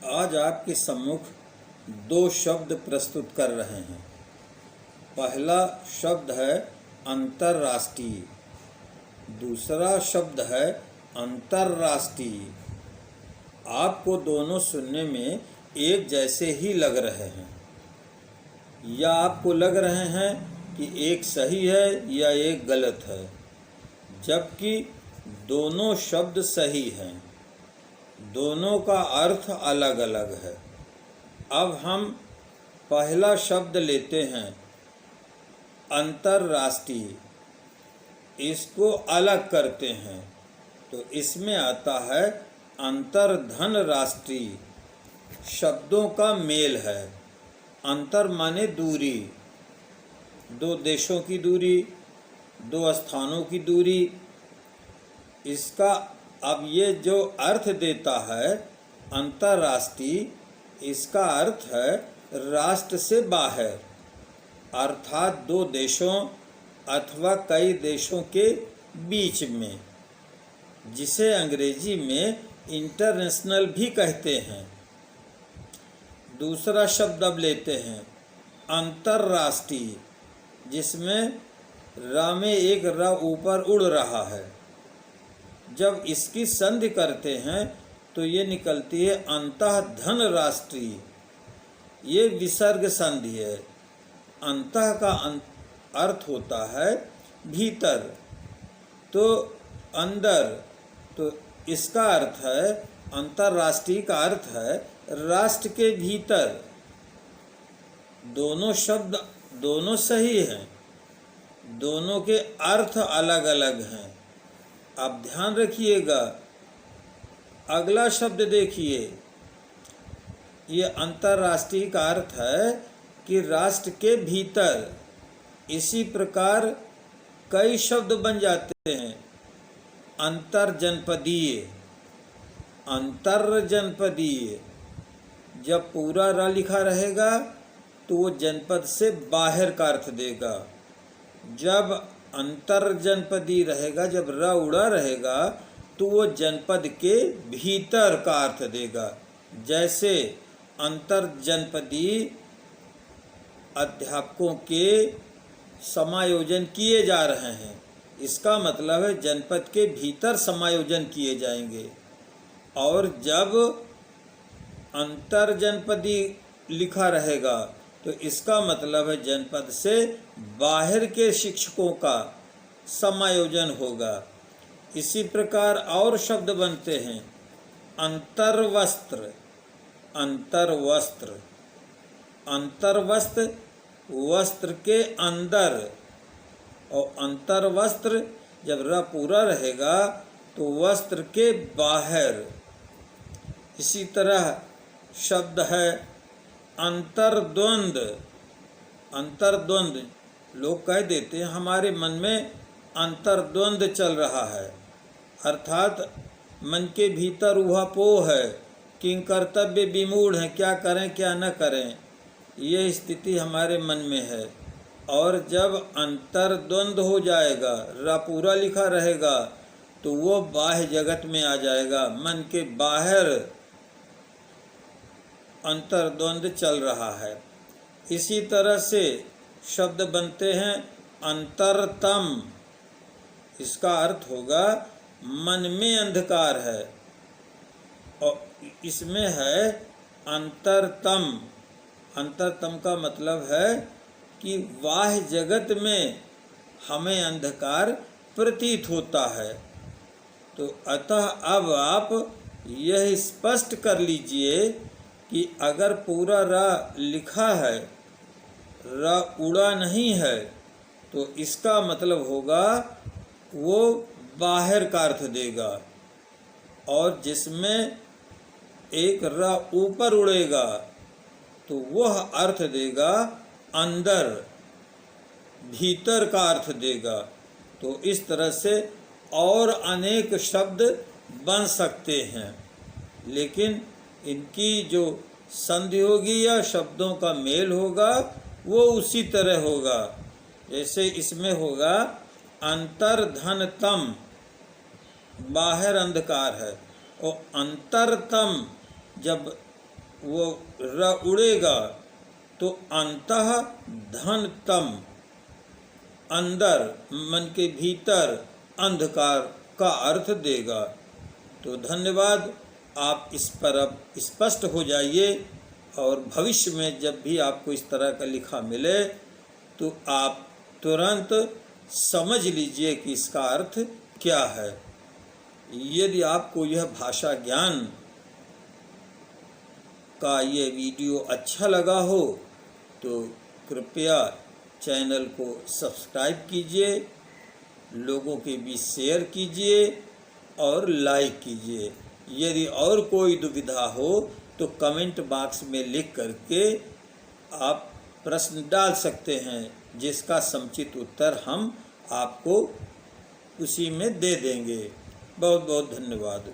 आज आपके सम्मुख दो शब्द प्रस्तुत कर रहे हैं। पहला शब्द है अंतर्राष्ट्रीय, दूसरा शब्द है अंतर्राष्ट्रीय। आपको दोनों सुनने में एक जैसे ही लग रहे हैं, या आपको लग रहे हैं कि एक सही है या एक गलत है, जबकि दोनों शब्द सही हैं। दोनों का अर्थ अलग अलग है। अब हम पहला शब्द लेते हैं अंतर्राष्ट्रीय, इसको अलग करते हैं तो इसमें आता है अंतर्धन राष्ट्रीय। शब्दों का मेल है। अंतर माने दूरी, दो देशों की दूरी, दो स्थानों की दूरी। इसका अब ये जो अर्थ देता है अंतर्राष्ट्रीय, इसका अर्थ है राष्ट्र से बाहर, अर्थात दो देशों अथवा कई देशों के बीच में, जिसे अंग्रेजी में इंटरनेशनल भी कहते हैं। दूसरा शब्द अब लेते हैं अंतर्राष्ट्रीय, जिसमें रा में एक रा ऊपर उड़ रहा है। जब इसकी संधि करते हैं तो ये निकलती है अंतःधन राष्ट्रीय। ये विसर्ग संधि है। अंतः का अर्थ होता है भीतर, तो अंदर, तो इसका अर्थ है अंतर्राष्ट्रीय का अर्थ है राष्ट्र के भीतर। दोनों शब्द दोनों सही हैं, दोनों के अर्थ अलग अलग हैं। आप ध्यान रखिएगा। अगला शब्द देखिए, ये अंतर्राष्ट्रीय का अर्थ है कि राष्ट्र के भीतर। इसी प्रकार कई शब्द बन जाते हैं। अंतरजनपदीय, अंतरजनपदीय, जब पूरा रा लिखा रहेगा तो वो जनपद से बाहर का अर्थ देगा। जब अंतरजनपदीय रहेगा, जब रा उड़ा रहेगा, तो वो जनपद के भीतर का अर्थ देगा। जैसे अंतरजनपदीय अध्यापकों के समायोजन किए जा रहे हैं, इसका मतलब है जनपद के भीतर समायोजन किए जाएंगे। और जब अंतरजनपदीय लिखा रहेगा तो इसका मतलब है जनपद से बाहर के शिक्षकों का समायोजन होगा। इसी प्रकार और शब्द बनते हैं अंतर्वस्त्र, अंतर्वस्त्र, अंतर्वस्त्र वस्त्र के अंदर, और अंतर्वस्त्र जब र पूरा रहेगा तो वस्त्र के बाहर। इसी तरह शब्द है अंतर्द्वंद। अंतर्द्वंद, लोग कह देते हैं हमारे मन में अंतर्द्वंद चल रहा है, अर्थात मन के भीतर ऊहापोह है, किंग कर्तव्य विमूढ़ है, क्या करें क्या न करें, ये स्थिति हमारे मन में है। और जब अंतर्द्वंद हो जाएगा, रा पूरा लिखा रहेगा, तो वो बाह्य जगत में आ जाएगा। मन के बाहर अंतर्द्वंद चल रहा है। इसी तरह से शब्द बनते हैं अंतरतम। इसका अर्थ होगा मन में अंधकार है, और इसमें है अंतरतम। अंतरतम का मतलब है कि बाह्य जगत में हमें अंधकार प्रतीत होता है। तो अतः अब आप यह स्पष्ट कर लीजिए कि अगर पूरा रा लिखा है, रा उड़ा नहीं है, तो इसका मतलब होगा वो बाहर का अर्थ देगा। और जिसमें एक रा ऊपर उड़ेगा तो वह अर्थ देगा अंदर, भीतर का अर्थ देगा। तो इस तरह से और अनेक शब्द बन सकते हैं, लेकिन इनकी जो संधि होगी या शब्दों का मेल होगा वो उसी तरह होगा। जैसे इसमें होगा अंतर्धनतम, बाहर अंधकार है, और अंतरतम जब वो र उड़ेगा तो अंतः धन तम, अंदर मन के भीतर अंधकार का अर्थ देगा। तो धन्यवाद, आप इस पर अब स्पष्ट हो जाइए और भविष्य में जब भी आपको इस तरह का लिखा मिले तो आप तुरंत समझ लीजिए कि इसका अर्थ क्या है। यदि आपको यह भाषा ज्ञान का ये वीडियो अच्छा लगा हो तो कृपया चैनल को सब्सक्राइब कीजिए, लोगों के बीच शेयर कीजिए और लाइक कीजिए। यदि और कोई दुविधा हो तो कमेंट बॉक्स में लिख करके आप प्रश्न डाल सकते हैं, जिसका समुचित उत्तर हम आपको उसी में दे देंगे। बहुत बहुत धन्यवाद।